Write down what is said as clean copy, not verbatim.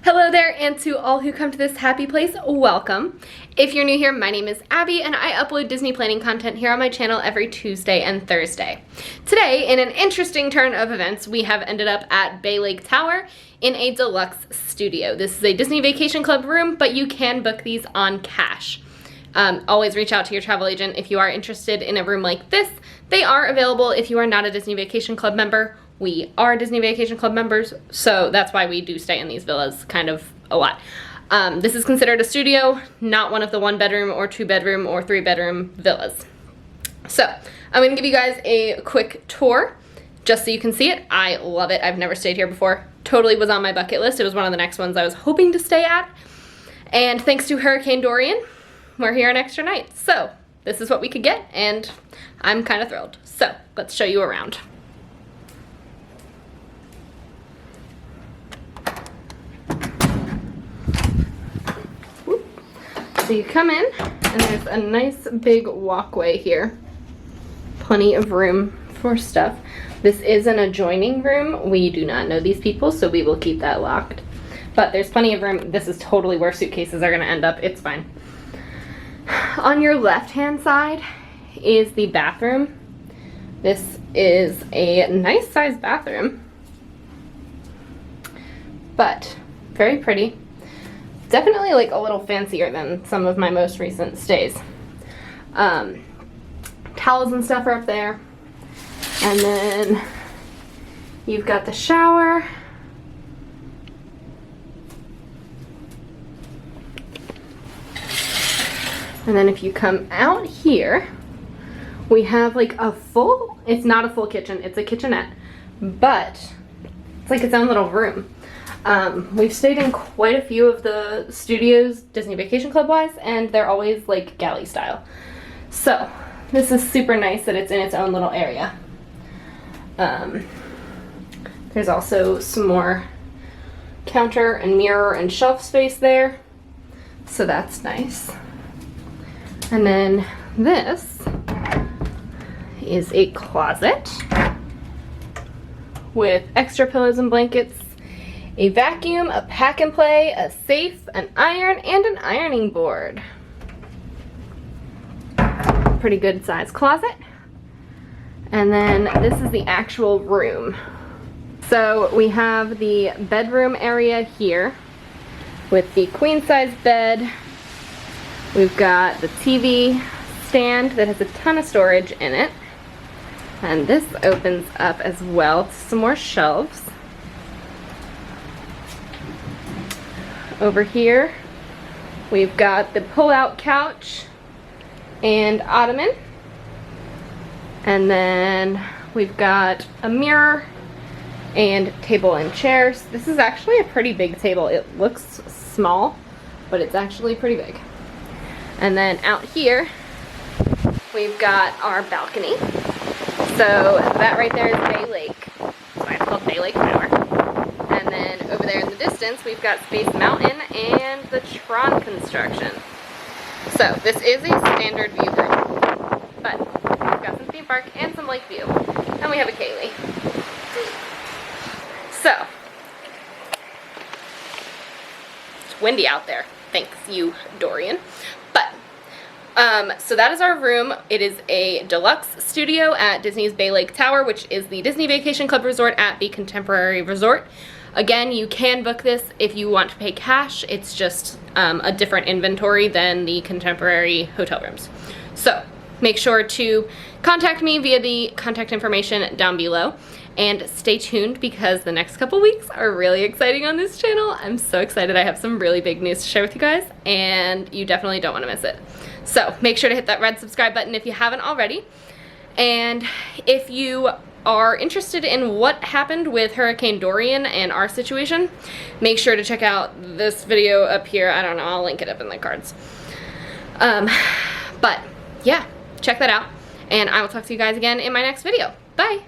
Hello there, and to all who come to this happy place, welcome. If you're new here, my name is Abby, and I upload Disney planning content here on my channel every Tuesday and Thursday. Today, in an interesting turn of events, we have ended up at Bay Lake Tower in a deluxe studio. This is a Disney Vacation Club room, but you can book these on cash. Always reach out to your travel agent if you are interested in a room like this. They are available if you are not a Disney Vacation Club member. We are Disney Vacation Club members, so that's why we do stay in these villas kind of a lot. This is considered a studio, not one of the 1-bedroom or 2-bedroom or 3-bedroom villas. So I'm gonna give you guys a quick tour just so you can see it. I love it. I've never stayed here before. Totally was on my bucket list. It was one of the next ones I was hoping to stay at. And thanks to Hurricane Dorian, we're here an extra night. So this is what we could get, and I'm kind of thrilled. So let's show you around. So you come in, and there's a nice big walkway here. Plenty of room for stuff. This is an adjoining room. We do not know these people, so we will keep that locked. But there's plenty of room. This is totally where suitcases are gonna end up. It's fine. On your left-hand side is the bathroom. This is a nice sized bathroom, but very pretty. Definitely like a little fancier than some of my most recent stays. Towels and stuff are up there. And then you've got the shower. And then if you come out here, we have like a full, it's not a full kitchen, it's a kitchenette, but it's like its own little room. We've stayed in quite a few of the studios, Disney Vacation Club wise, and they're always like galley style. So this is super nice that it's in its own little area. There's also some more counter and mirror and shelf space there, so that's nice. And then this is a closet with extra pillows and blankets, a vacuum, a pack and play, a safe, an iron, and an ironing board. Pretty good size closet. And then this is the actual room. So we have the bedroom area here with the queen size bed. We've got the TV stand that has a ton of storage in it. And this opens up as well to some more shelves. Over here, we've got the pull-out couch and ottoman. And then we've got a mirror and table and chairs. This is actually a pretty big table. It looks small, but it's actually pretty big. And then out here, we've got our balcony. So that right there is Bay Lake. That's why it's called Bay Lake Tower. And then over there in the distance, we've got Space Mountain and the Tron construction. So this is a standard view room, but we've got some theme park and some lake view. And we have a Kaylee. So, it's windy out there. Thanks you, Dorian. But, so that is our room. It is a deluxe studio at Disney's Bay Lake Tower, which is the Disney Vacation Club Resort at the Contemporary Resort. Again, you can book this if you want to pay cash. It's just a different inventory than the Contemporary hotel rooms. So make sure to contact me via the contact information down below. And stay tuned because the next couple weeks are really exciting on this channel. I'm so excited. I have some really big news to share with you guys, and you definitely don't want to miss it. So make sure to hit that red subscribe button if you haven't already. And if you are interested in what happened with Hurricane Dorian and our situation, make sure to check out this video up here. I don't know, I'll link it up in the cards. But yeah, check that out, and I will talk to you guys again in my next video. Bye!